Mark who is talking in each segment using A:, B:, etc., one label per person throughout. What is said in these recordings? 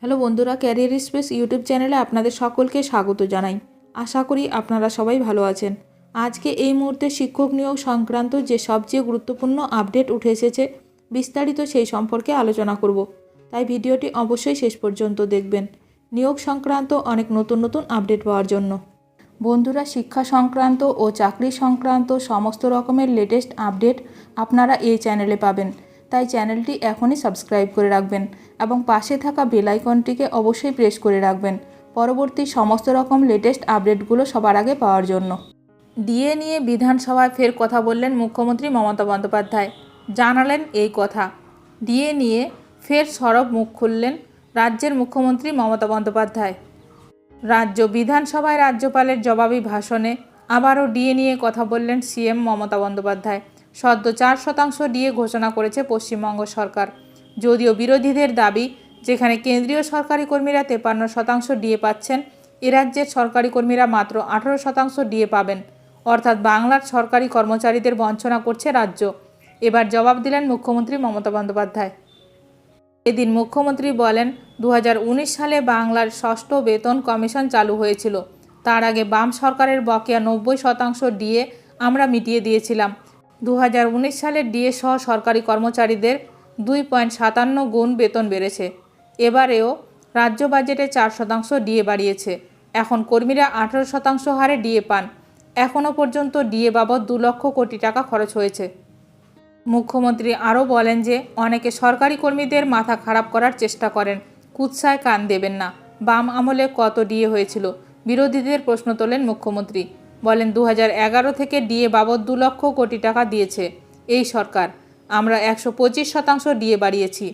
A: Hello বন্ধুরা, career space YouTube চ্যানেলে আপনাদের সকলকে স্বাগত জানাই। আশা করি আপনারা সবাই ভালো আছেন। আজকে এই মুহূর্তে শিক্ষক নিয়োগ সংক্রান্ত যে সবচেয়ে গুরুত্বপূর্ণ আপডেট উঠে এসেছে, বিস্তারিত সেই সম্পর্কে আলোচনা করব। তাই ভিডিওটি অবশ্যই শেষ পর্যন্ত দেখবেন নিয়োগ সংক্রান্ত অনেক নতুন নতুন আপডেট পাওয়ার জন্য। বন্ধুরা, শিক্ষা সংক্রান্ত ও চাকরি সংক্রান্ত সমস্ত রকমের লেটেস্ট আপডেট আপনারা এই চ্যানেলে পাবেন। তাই চ্যানেলটি এখনই সাবস্ক্রাইব করে রাখবেন এবং পাশে থাকা বেল আইকনটিকে অবশ্যই প্রেস করে রাখবেন পরবর্তী সমস্ত রকম লেটেস্ট আপডেটগুলো সবার আগে পাওয়ার জন্য। ডিএ নিয়ে বিধানসভায় ফের কথা বললেন মুখ্যমন্ত্রী মমতা বন্দ্যোপাধ্যায়। জানালেন এই কথা। ডিএ নিয়ে ফের সরব মুখ খুললেন রাজ্যের মুখ্যমন্ত্রী মমতা বন্দ্যোপাধ্যায়। রাজ্য বিধানসভায় রাজ্যপালের জবাবি ভাষণে আবারও ডিএ নিয়ে কথা বললেন সিএম মমতা বন্দ্যোপাধ্যায়। সদ্য 4% ডিএ ঘোষণা করেছে পশ্চিমবঙ্গ সরকার। যদিও বিরোধীদের দাবি, যেখানে কেন্দ্রীয় সরকারি কর্মীরা 53% ডিএ পাচ্ছেন, এ রাজ্যের সরকারি কর্মীরা মাত্র 18% ডিএ পাবেন। অর্থাৎ বাংলার সরকারি কর্মচারীদের বঞ্চনা করছে রাজ্য। এবার জবাব দিলেন মুখ্যমন্ত্রী মমতা বন্দ্যোপাধ্যায়। এদিন মুখ্যমন্ত্রী বলেন, 2019 সালে বাংলার ষষ্ঠ বেতন কমিশন চালু হয়েছিল। তার আগে বাম সরকারের বকেয়া 90% ডিএ আমরা মিটিয়ে দিয়েছিলাম। 2019 সালে ডিএ সহ সরকারি কর্মচারীদের 2.57 গুণ বেতন বেড়েছে। এবারেও রাজ্য বাজেটে 4% ডিএ বাড়িয়েছে। এখন কর্মীরা 18% হারে ডিএ পান। এখনও পর্যন্ত ডিএ বাবদ 2 লক্ষ কোটি টাকা খরচ হয়েছে। মুখ্যমন্ত্রী আরও বলেন যে, অনেকে সরকারি কর্মীদের মাথা খারাপ করার চেষ্টা করেন। কুৎসায় কান দেবেন না। বাম আমলে কত ডিএ হয়েছিল? বিরোধীদের প্রশ্ন তোলেন মুখ্যমন্ত্রী। বলেন, 2011 থেকে ডিএ বাবদ 2 লক্ষ কোটি টাকা দিয়েছে এই সরকার। আমরা 125% ডিএ বাড়িয়েছি,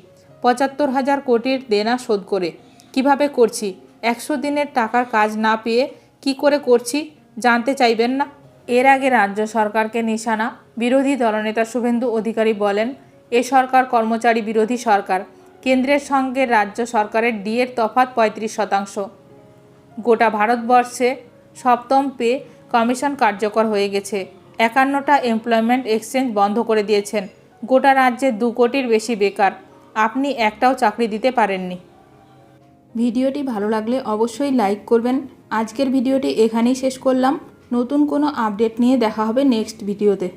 A: 75,000 কোটির দেনা শোধ করে। কিভাবে করছি? 100 দিনের টাকার কাজ না পেয়ে কি করে করছি জানতে চাইবেন না? এর আগে রাজ্য সরকারকে নিশানা বিরোধী দলনেতা শুভেন্দু অধিকারী বলেন, এ সরকার কর্মচারী বিরোধী সরকার। কেন্দ্রের সঙ্গে রাজ্য সরকারের ডিএর তফাৎ 35%। গোটা ভারতবর্ষে 7ম পে কমিশন কার্যকর হয়ে গেছে। 51টা এমপ্লয়মেন্ট এক্সচেঞ্জ বন্ধ করে দিয়েছেন। গোটা রাজ্যে 2 কোটির বেশি বেকার। আপনি একটাও চাকরি দিতে পারেননি। ভিডিওটি ভালো লাগলে অবশ্যই লাইক করবেন। আজকের ভিডিওটি এখানেই শেষ করলাম। নতুন কোনো আপডেট নিয়ে দেখা হবে নেক্সট ভিডিওতে।